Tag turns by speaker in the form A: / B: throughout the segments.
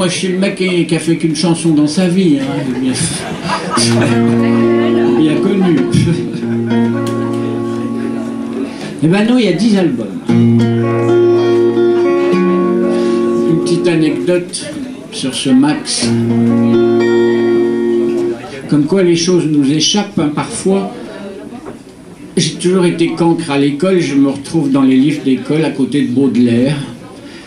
A: moi je suis le mec qui a fait qu'une chanson dans sa vie, hein, bien connu. Eh ben non, il y a 10 albums. Une petite anecdote sur ce Max. Comme quoi les choses nous échappent, hein, parfois. J'ai toujours été cancre à l'école, je me retrouve dans les livres d'école à côté de Baudelaire,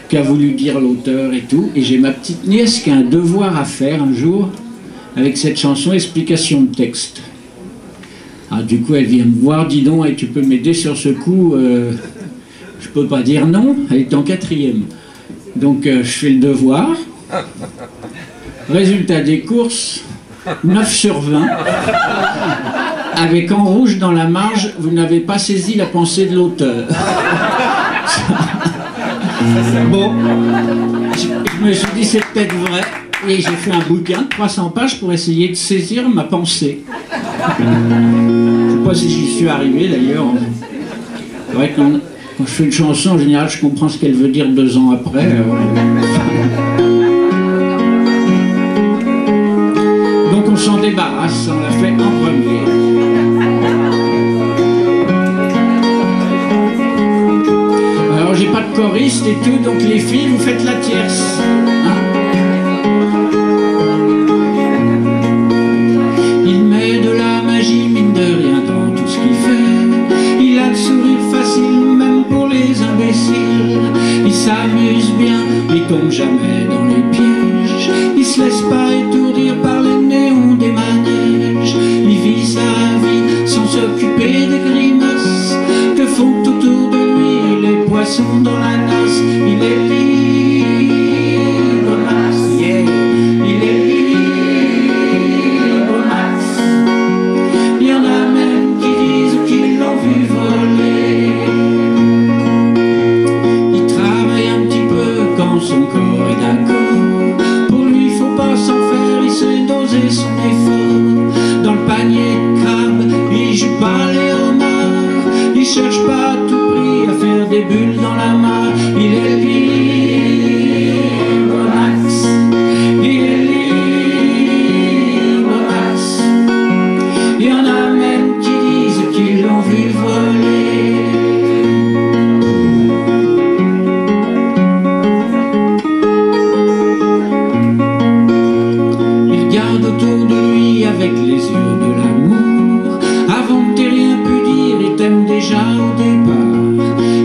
A: qu'a voulu dire l'auteur et tout, et j'ai ma petite nièce qui a un devoir à faire un jour avec cette chanson, explication de texte. Ah, du coup, elle vient me voir, dis donc, et tu peux m'aider sur ce coup, je peux pas dire non, elle est en 4e. Donc, je fais le devoir. Résultat des courses, 9 sur 20. Avec en rouge dans la marge, vous n'avez pas saisi la pensée de l'auteur. Bon, je me suis dit, c'est peut-être vrai. Et j'ai fait un bouquin de 300 pages pour essayer de saisir ma pensée. Je ne sais pas si j'y suis arrivé d'ailleurs. C'est vrai que quand je fais une chanson, en général, je comprends ce qu'elle veut dire 2 ans après. Donc on s'en débarrasse, on l'a fait en premier. Alors j'ai pas de choriste et tout, donc les filles, vous faites la tierce. Hein? Il met de la magie, mine de rien, dans tout ce qu'il fait. Il a le sourire facile, même pour les imbéciles. Il s'amuse bien, il tombe jamais dans les pièges. Il se laisse pas étourdir par les néons des manèges. Il vit sa vie sans s'occuper des grimaces que font autour de lui les poissons dans la nasse. Il est libre, Max, yeah. Il est libre, Max. Il y en a même qui disent qu'ils l'ont vu voler. Il travaille un petit peu quand son corps est d'accord. Pour lui, faut pas s'en faire, il sait doser son effort. Dans le panier de crabe, il joue pas les homards. Il cherche pas à tout prix à faire des bulles dans la mare. Il est libre, Max. Il est libre, Max. Il y en a même qui disent qu'ils l'ont vu voler. Il regarde autour de lui avec les yeux de l'amour. Avant que t'aies rien pu dire, il t'aime déjà au départ.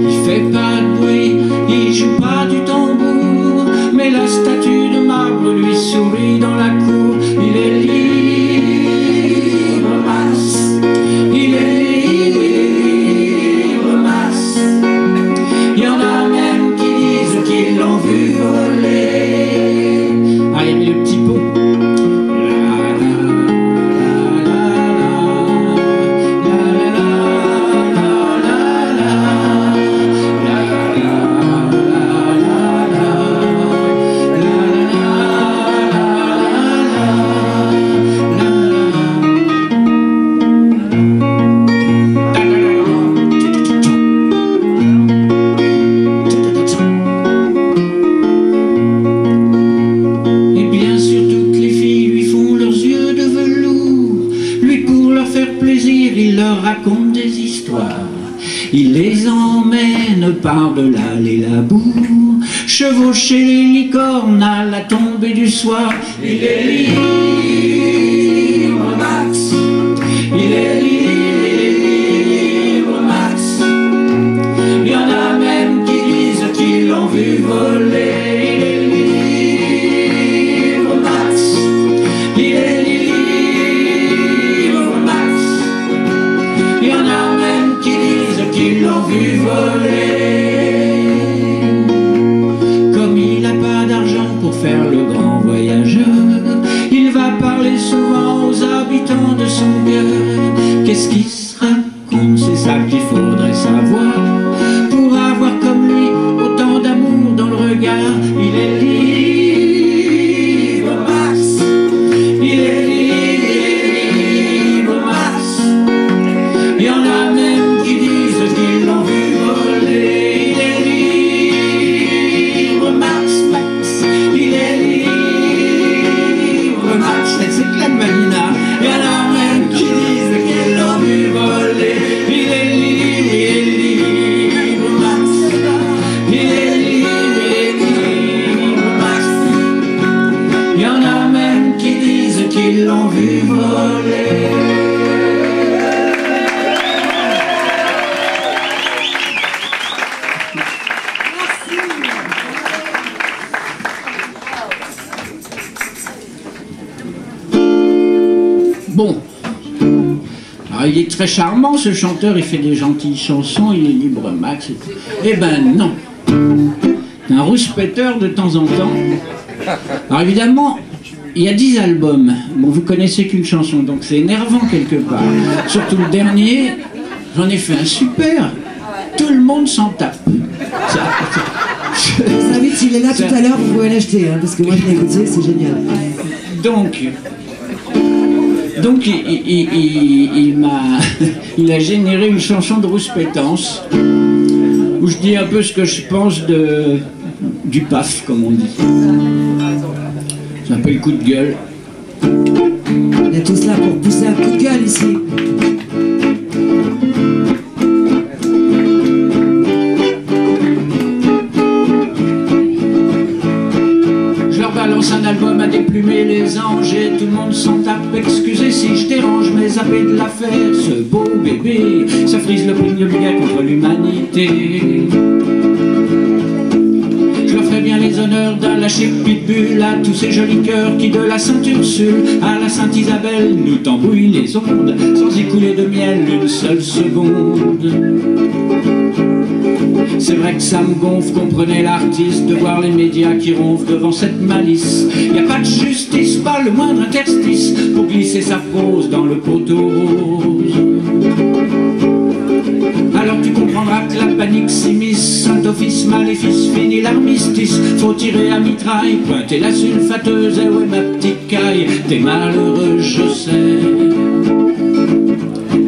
A: Il fait pas de bruit, il joue pas du tambour, mais la statue de marbre lui sourit dans la cour. Il est libre, Max. Il est libre, Max. Il y en a même qui disent qu'ils l'ont vu voler. Allez, le petit pot. Il leur raconte des histoires, il les emmène par-delà les labours, chevaucher les licornes à la tombée du soir. Il est libre, Max. Il est libre, Max. Il y en a même qui disent qu'ils l'ont vu voler. Il est libre, Max. Il est qu'ils l'ont vu voler. Comme il n'a pas d'argent pour faire le grand voyageur, il va parler souvent aux habitants de son cœur. Qu'est-ce qui se raconte? C'est ça qu'il faudrait savoir pour avoir comme lui autant d'amour dans le regard. Il est libre, Max. Il est libre, Max. Il y en a même qui disent qu'ils l'ont vu voler. Il est libre, Max, Max. Il est libre. Alors, il est très charmant, ce chanteur, il fait des gentilles chansons, il est libre max. Eh ben non. Un rouspéteur de temps en temps. Alors évidemment, il y a 10 albums. Bon, vous connaissez qu'une chanson, donc c'est énervant quelque part. Surtout le dernier, j'en ai fait un super. Tout le monde s'en tape.
B: Vous savez, s'il est là tout à l'heure, vous pouvez l'acheter, hein, parce que moi je l'ai écouté, c'est génial.
A: Donc il a généré une chanson de rouspétance où je dis un peu ce que je pense du PAF, comme on dit. C'est un peu le coup de gueule.
B: On est tous là pour pousser un coup de gueule ici.
A: Balance un album à déplumer les anges et tout le monde s'en tape. Excusez si je dérange, mais zappé de l'affaire, ce beau bébé, ça frise le prix de billet contre l'humanité. Je leur ferai bien les honneurs d'un lâcher pitbull à tous ces jolis cœurs qui de la Sainte-Ursule à la Sainte-Isabelle nous tambouillent les ondes sans y couler de miel une seule seconde. C'est vrai que ça me gonfle, comprenez l'artiste, de voir les médias qui ronflent devant cette malice. Y a pas de justice, pas le moindre interstice pour glisser sa prose dans le poteau rose. Alors tu comprendras que la panique s'immisce, Saint-Office, maléfice, fini l'armistice. Faut tirer à mitraille, pointer la sulfateuse, et ouais ma petite caille, t'es malheureux je sais.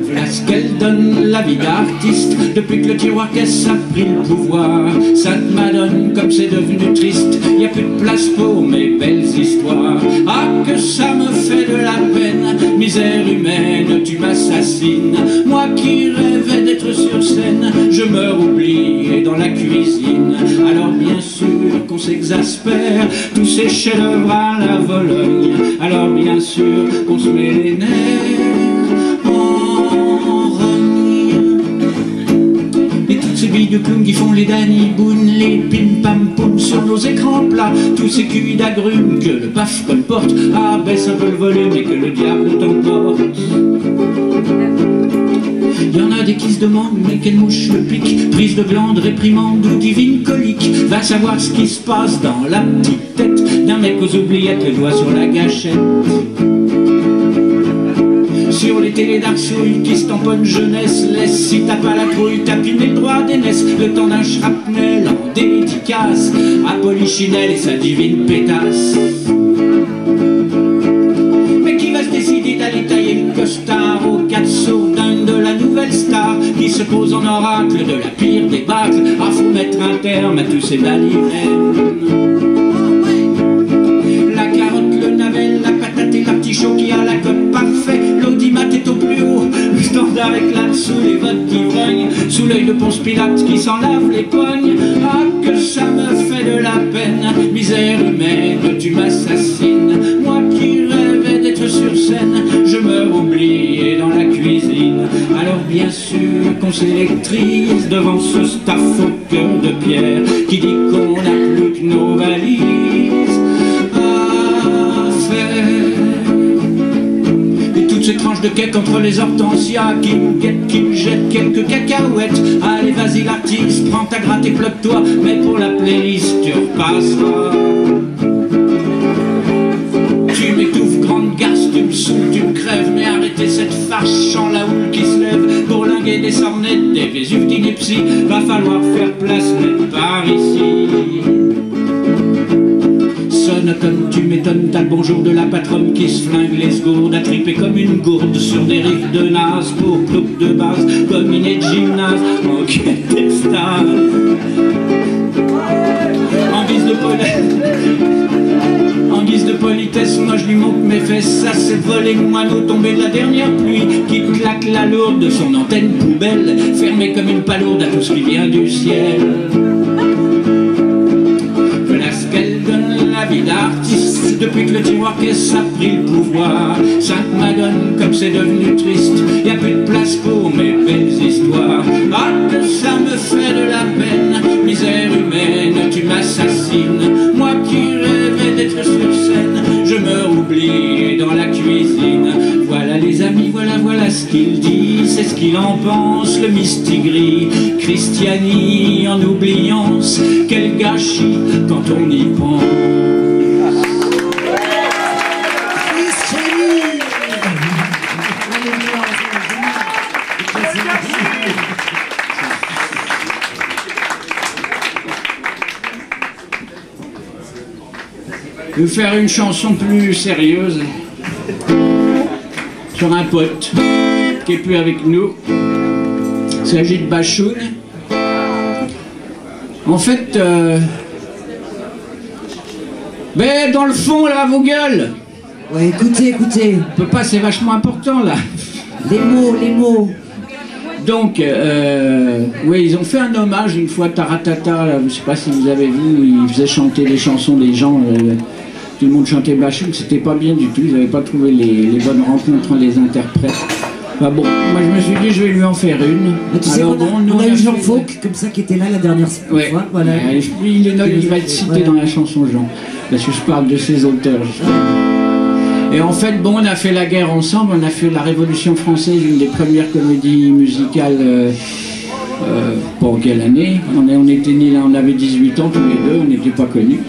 A: Voilà ce qu'elle donne la vie d'artiste, depuis que le tiroir caisse a pris le pouvoir. Sainte Madone, comme c'est devenu triste, y a plus de place pour mes belles histoires. Ah que ça me fait de la peine, misère humaine, tu m'assassines. Moi qui rêvais d'être sur scène, je meurs oublié dans la cuisine. Alors bien sûr qu'on s'exaspère, tous ces chefs-d'œuvre à la Vologne. Alors bien sûr qu'on se met les nerfs. Ces billes de clown qui font les Danny Boone, les pim pam poum sur nos écrans plats, tous ces cuits d'agrumes que le paf colporte, abaisse un peu le volume et que le diable t'emporte. Y en a des qui se demandent mais quelle mouche le pique, prise de glande, réprimande ou divine colique. Va savoir ce qui se passe dans la petite tête d'un mec aux oubliettes, le doigt sur la gâchette. Sur les télés d'Arsouille qui se tamponnent jeunesse, laisse si t'as pas la trouille, tapiner le droit d'aînesse, le temps d'un shrapnel en dédicace à Polichinelle et sa divine pétasse. Mais qui va se décider d'aller tailler le costard aux quatre sourdingues de la nouvelle star qui se pose en oracle de la pire débâcle? Ah, faut mettre un terme à tous ces balivernes. La carotte, le navet, la patate et l'artichaut qui a la cote parfaite, l'audimat est au plus haut, le standard éclate sous les votes d'ivrogne, sous l'œil de Ponce Pilate qui s'en lave les poignes. Ah que ça me fait de la peine, misère humaine, tu m'assassines. Moi qui rêvais d'être sur scène, je meurs oublié dans la cuisine. Alors bien sûr qu'on s'électrise devant ce staff au cœur de pierre qui dit qu'on n'a plus que nos valises à faire. Et toutes ces tranches de cake entre les hortensias qui me guettent, qui me jettent quelques cacahuètes. Allez vas-y l'artiste, prends ta gratte et bloque-toi, mais pour la playlist tu repasseras. Tu m'étouffes, grande garce, tu me saoules, tu me crèves, mais arrêtez cette farce en la houle qui se lève. Pour linguer des sornettes, des Vésuves d'ineptie, va falloir faire place même par ici. Sonotone, tu m'étonnes, t'as le bonjour de la patronne qui se flingue les segourdes, à triper comme une gourde sur des riffs de naze pour plouc de base, comme une de gymnase, en quête d'extase. En guise de politesse, moi je lui montre mes fesses, ça c'est volé moineau tombé de la dernière pluie, qui claque la lourde de son antenne poubelle, fermée comme une palourde à tout ce qui vient du ciel. Voilà ce qu'elle donne la vie d'artiste, depuis que le tiroir caisse a pris le pouvoir. Sainte Madone, comme c'est devenu triste, y a plus de place pour mes belles histoires. Ah que ça me fait de la peine, misère humaine, tu m'assassines. Moi qui rêvais d'être sur scène, je meurs oublié dans la cuisine. Voilà les amis, voilà, voilà ce qu'il dit, c'est ce qu'il en pense, le mistigris. Christiani en oubliance, quel gâchis quand on y pense. Je vais faire une chanson plus sérieuse sur un pote qui est plus avec nous. Il s'agit de Bachoun. En fait, ben dans le fond là, vos gueules.
B: Ouais, écoutez, écoutez.
A: On peut pas, c'est vachement important là.
B: Les mots, les mots.
A: Donc, oui, ils ont fait un hommage une fois, Taratata, là, je ne sais pas si vous avez vu, ils faisaient chanter les chansons des gens, tout le monde chantait Bachoun, c'était pas bien du tout, ils n'avaient pas trouvé les bonnes rencontres entre les interprètes. Enfin bon, moi je me suis dit, je vais lui en faire une.
B: Mais tu
A: alors,
B: sais, on a eu Jean Fauque, comme ça, qui était là la dernière fois.
A: Ouais.
B: Voilà.
A: Il va être cité dans la chanson Jean, parce que je parle de ses auteurs, justement. Et en fait, bon, on a fait la guerre ensemble, on a fait la Révolution française, une des premières comédies musicales, pour quelle année? On était nés là, on avait 18 ans tous les deux, on n'était pas connus.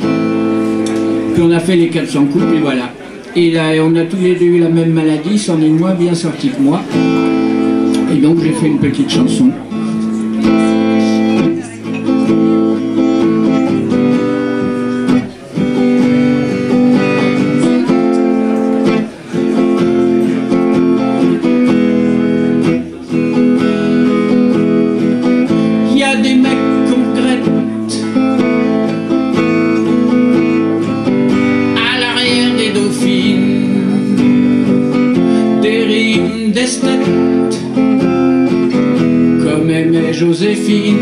A: Puis on a fait les 400 coups, puis voilà. Et là, on a tous les deux eu la même maladie, c'en est moins bien sorti que moi. Et donc j'ai fait une petite chanson. Comme aimait Joséphine,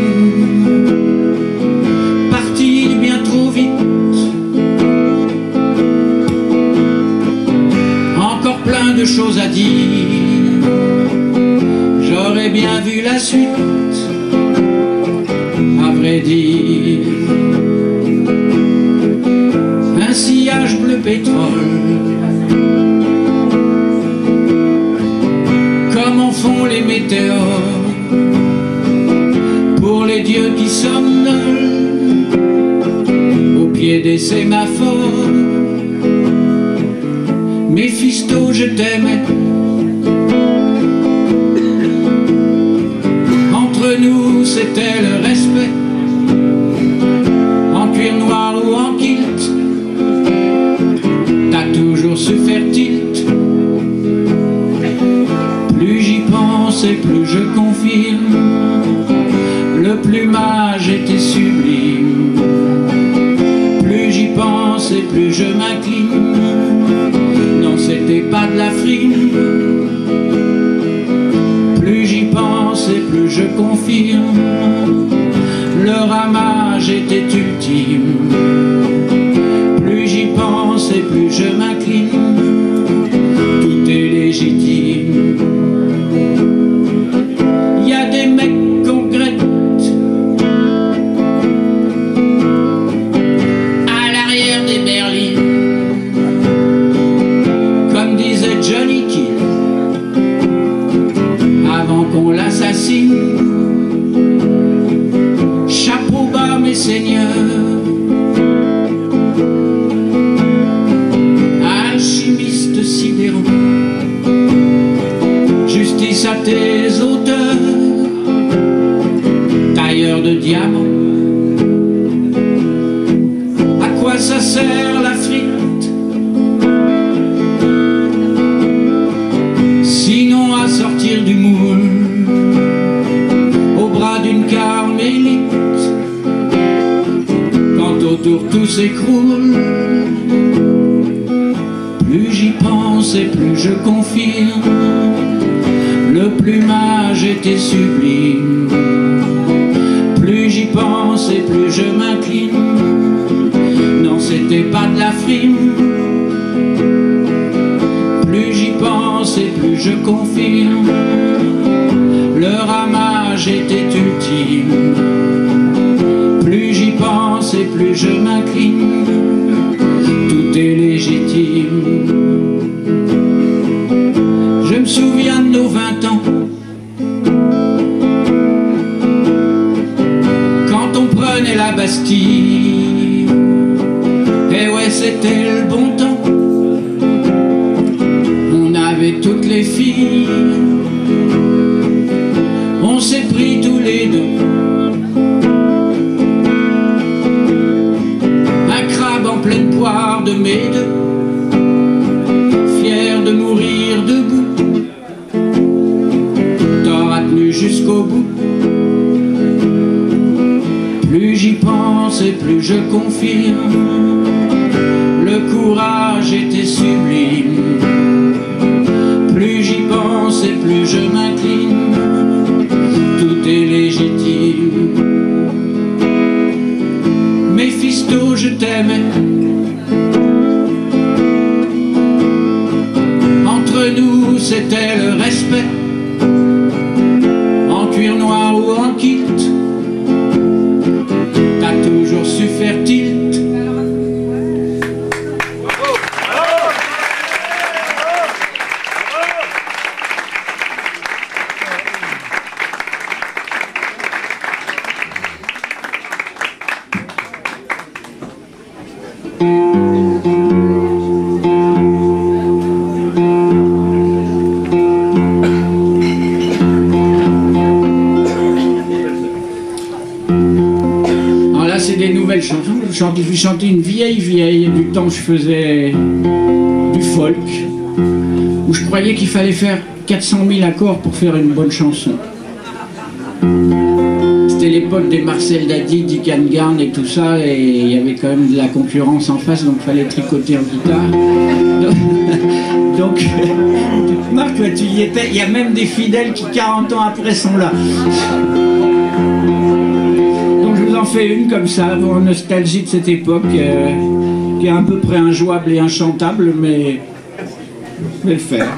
A: partie bien trop vite. Encore plein de choses à dire, j'aurais bien vu la suite, à vrai dire. Un sillage bleu pétrole, comme en font les météores, pour les dieux qui somnolent au pied des sémaphores. Méphisto, je t'aimais. Entre nous, c'était le respect, en cuir noir ou en kilt. T'as toujours su faire tilt. Plus j'y pense et plus je confirme, le plumage était sublime. Plus j'y pense et plus je m'incline, non c'était pas de la frime. Plus j'y pense et plus je confirme, le ramage était ultime. Plus j'y pense et plus je m'incline, tout est légitime. Y a des mecs qu'on regrette à l'arrière des berlines, comme disait Johnny Kidd avant qu'on l'assassine. Chapeau bas mes seigneurs, alchimistes sidérants, justice à tes auteurs, tailleurs de diamants. À quoi ça sert la frite, sinon à sortir du moule au bras d'une carmélite, quand autour tout s'écroule. Plus j'y pense et plus je confirme, le plumage était sublime. Plus j'y pense et plus je m'incline, non c'était pas de la frime. Plus j'y pense et plus je confirme, le ramage était ultime. Plus j'y pense et plus je m'incline, tout est légitime. Je me souviens souviens de nos 20 ans, quand on prenait la Bastille. Et ouais, c'était le bon temps. On avait toutes les filles, on s'est pris tous les deux un crabe en pleine poire de mes deux, fier de mourir debout. T'auras tenu jusqu'au bout. Plus j'y pense et plus je confirme, le courage était sublime. Plus j'y pense et plus je m'incline, tout est légitime. Méphisto, je t'aimais. Entre nous, c'était le respect. En cuir noir ou en kit, t'as toujours su faire tilt. Alors là, c'est des nouvelles chansons. Je vais chanter une vieille du temps où je faisais du folk, où je croyais qu'il fallait faire 400 000 accords pour faire une bonne chanson. C'était l'époque des Marcel Dady, Dick Angarn et tout ça, et il y avait quand même de la concurrence en face, donc il fallait tricoter en guitare. Donc Marc, toi, tu y étais. Il y a même des fidèles qui 40 ans après sont là. Donc je vous en fais une comme ça, pour nostalgie de cette époque, qui est à peu près injouable et inchantable, mais je vais le faire.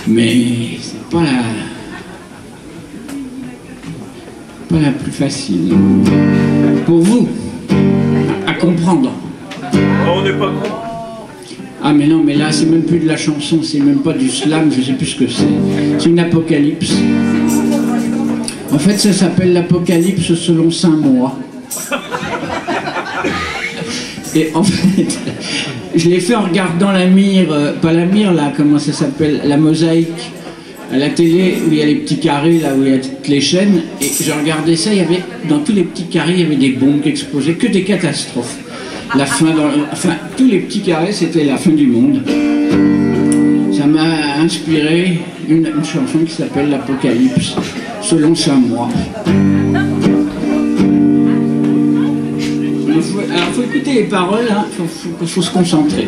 A: Mais c'est pas la plus facile pour vous à comprendre.
C: On n'est pas con.
A: Ah mais non, mais là c'est même plus de la chanson, c'est même pas du slam, je sais plus ce que c'est. C'est une apocalypse. En fait ça s'appelle l'apocalypse selon Saint Mois. Et en fait, je l'ai fait en regardant la mire, pas la mire là, comment ça s'appelle, la mosaïque à la télé où il y a les petits carrés là où il y a toutes les chaînes, et je regardais ça, il y avait dans tous les petits carrés il y avait des bombes qui explosaient, que des catastrophes. La fin enfin tous les petits carrés c'était la fin du monde. Ça m'a inspiré une chanson qui s'appelle l'Apocalypse selon Saint Mois. Alors faut écouter les paroles, hein, faut se concentrer.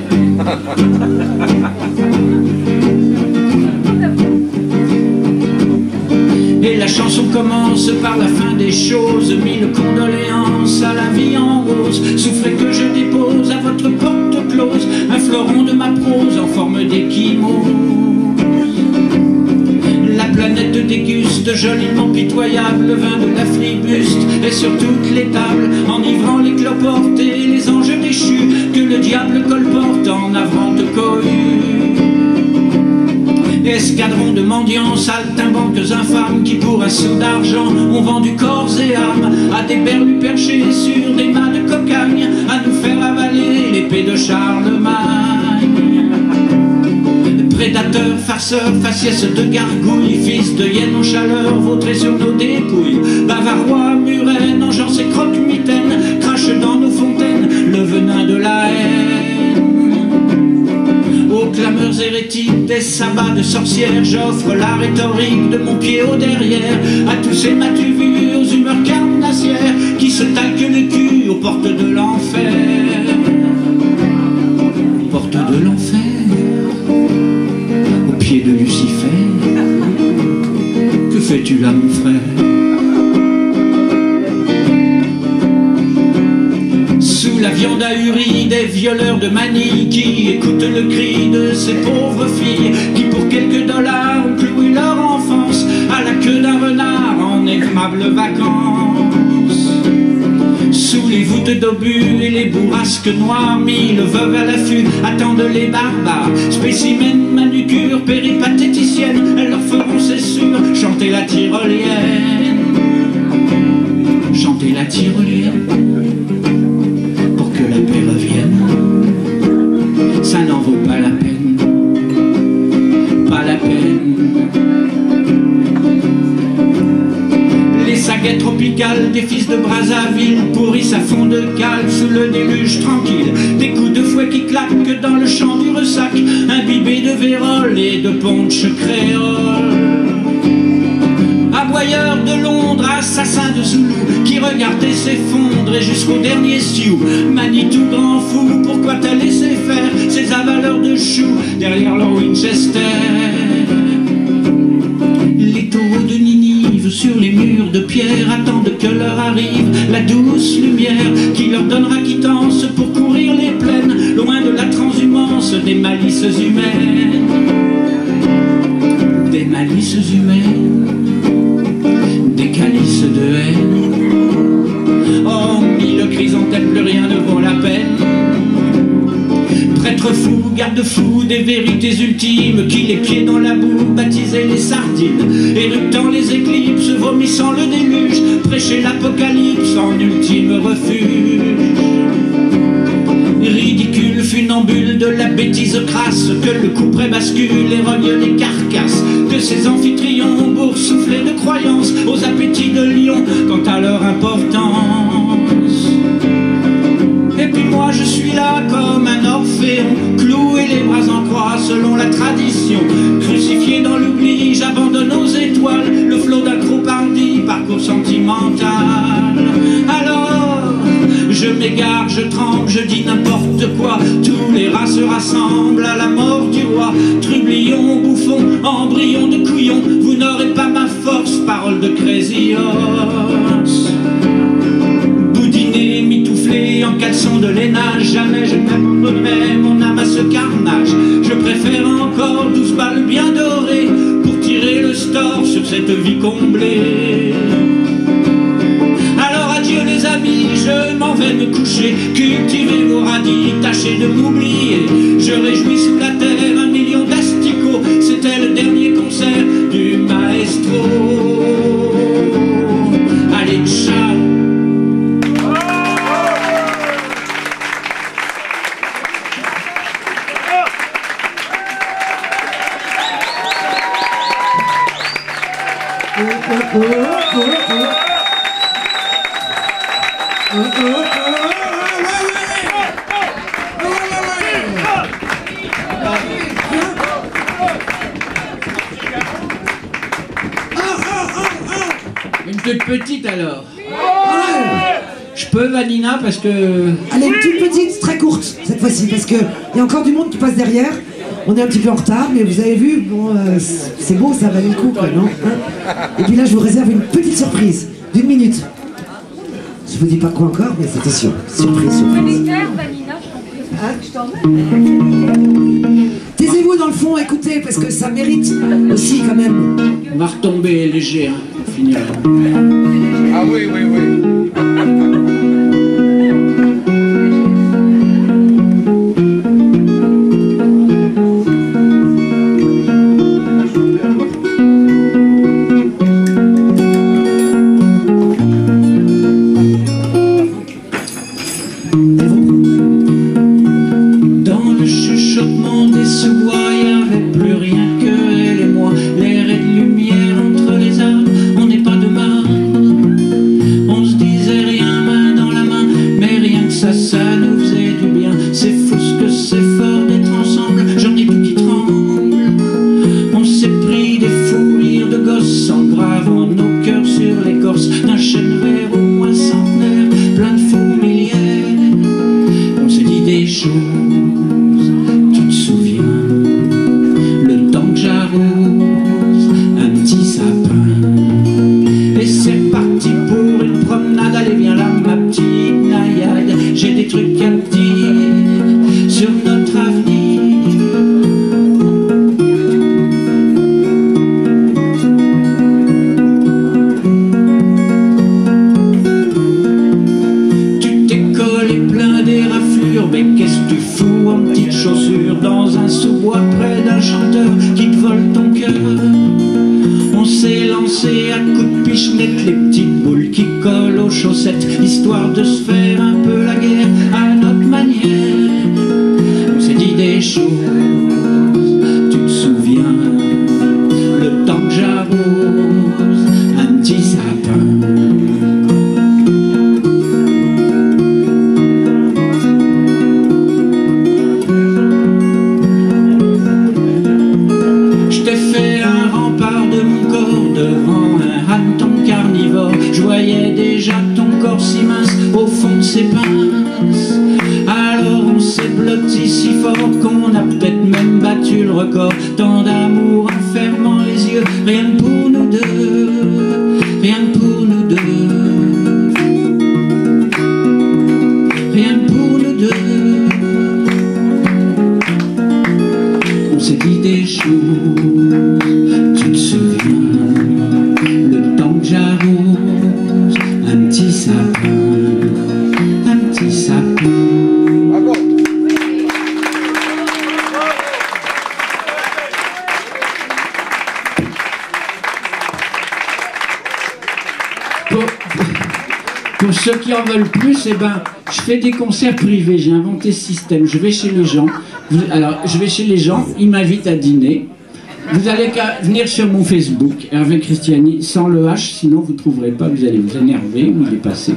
A: Et la chanson commence par la fin des choses. Mille condoléances à la vie en rose. Souffrez que je dépose à votre porte close un fleuron de ma prose en forme d'échymose. La planète déguste joliment pitoyable le vin de la flibuste et sur toutes les tables, enivrant les cloportes et les anges déchus que le diable colporte en navrante cohue. Escadron de mendiants, saltimbanques infâmes qui pour un sou d'argent ont vendu corps et âme à des berlus perchés sur des mâts de cocagne à nous faire avaler l'épée de Charlemagne. Prédateurs, farceurs, faciès de gargouilles, fils de hyène en chaleur, vautrés sur nos dépouilles, bavarois, murènes, engeance et croque-mitaines, crachent dans nos fontaines le venin de la haine. Aux clameurs hérétiques des sabbats de sorcières, j'offre la rhétorique de mon pied au derrière à tous ces m'as-tu vu aux humeurs carnassières qui se talquent le cul aux portes de l'enfer. Portes de l'enfer, au pied de Lucifer. Que fais-tu là, mon frère? Sous la viande ahurie des violeurs de Manille qui écoutent le cri de ces pauvres filles qui pour quelques dollars ont cloué leur enfance à la queue d'un renard en aimables vacances. Sous les voûtes d'obus et les bourrasques noires, mille veuves à l'affût attendent les barbares. Spécimens, manucures, péripatéticiennes, elles leur feront, c'est sûr, chanter la tyrolienne. Chanter la tyrolienne. La paix revienne, ça n'en vaut pas la peine, pas la peine. Les saguets tropicales des fils de Brazzaville pourrissent à fond de cale sous le déluge tranquille, des coups de fouet qui claquent dans le champ du ressac, imbibés de vérole et de punch créole. Aboyeurs de Londres, assassins de Zoulou qui regardaient s'effondrer jusqu'au dernier sioux. Manitou grand fou, pourquoi t'as laissé faire ces avaleurs de choux derrière leur Winchester? Les taureaux de Ninive sur les murs de pierre attendent que leur arrive la douce lumière qui leur donnera quittance pour courir les plaines loin de la transhumance des malices humaines. Des malices humaines, des calices de haine. Oh, mille chrysanthèmes, plus rien ne vaut la peine. Prêtres fous, garde-fous des vérités ultimes qui, les pieds dans la boue, baptisaient les sardines, éruptant les éclipses, vomissant le déluge, prêchaient l'apocalypse en ultime refuge. Ridicule funambule de la bêtise crasse, que le couperet bascule et rogne les carcasses, que ces amphitryon boursouflés de croyances aux appétits de lion quant à leur importance. Et puis moi je suis là comme un orphéon, cloué les bras en croix selon la tradition, crucifié dans l'oubli, j'abandonne aux étoiles le flot d'acropardi, parcours sentimental. Alors je m'égare, je tremble, je dis n'importe quoi, tous les rats se rassemblent à la mort du roi. Trublion, bouffon, embryon de couillon, vous n'aurez pas ma force, parole de crazy horse. Boudiné, mitouflé, en caleçon de laine, jamais je n'abandonnerai mon âme à cette vie comblée. Alors adieu les amis, je m'en vais me coucher. Cultivez vos radis, tâchez de m'oublier. Je réjouis sous la terre 1 million d'asticots. C'était le dernier concert du maestro. Allez, ciao. Une toute petite alors. Je peux, Vanina, parce que...
B: Allez, une toute petite, très courte cette fois-ci, parce qu'il y a encore du monde qui passe derrière. On est un petit peu en retard, mais vous avez vu, bon, c'est beau, ça valait le coup, quoi, non? Et puis là, je vous réserve une petite surprise d'1 minute. Je vous dis pas quoi encore, mais c'est sûr. Surprise. Taisez-vous dans le fond, écoutez, parce que ça mérite aussi quand même.
A: On va retomber léger, hein, pour finir.
C: Ah oui, oui, oui.
A: Histoire de se faire un peu la guerre à notre manière. On s'est dit des choses, tu te souviens, le temps que j'arrose un petit sapin. Je t'ai fait un rempart de mon corps devant un hanneton carnivore. Je voyais déjà ton corps si mince au fond de ses pinces. Alors on s'est blotti si fort qu'on a peut-être même battu le record. Tant d'amour en fermant les yeux, rien que pour nous deux, rien que pour nous deux, rien que pour nous deux. On s'est dit des choses, tu te souviens, le temps que j'arrose un petit sapin, un petit sapin.
C: Bravo.
A: Pour ceux qui en veulent plus, eh ben, je fais des concerts privés, j'ai inventé ce système. Je vais chez les gens, je vais chez les gens, ils m'invitent à dîner. Vous allez qu'à venir sur mon Facebook, Hervé Christiani, sans le H, sinon vous ne trouverez pas, vous allez vous énerver, où il est passé.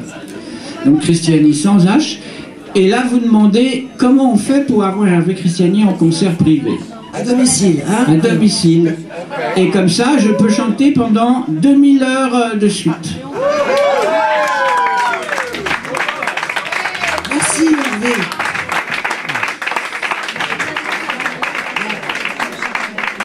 A: Donc Christiani sans H. Et là, vous demandez comment on fait pour avoir Hervé Christiani en concert privé.
B: À domicile, hein?
A: À domicile. Et comme ça, je peux chanter pendant 2000 heures de suite.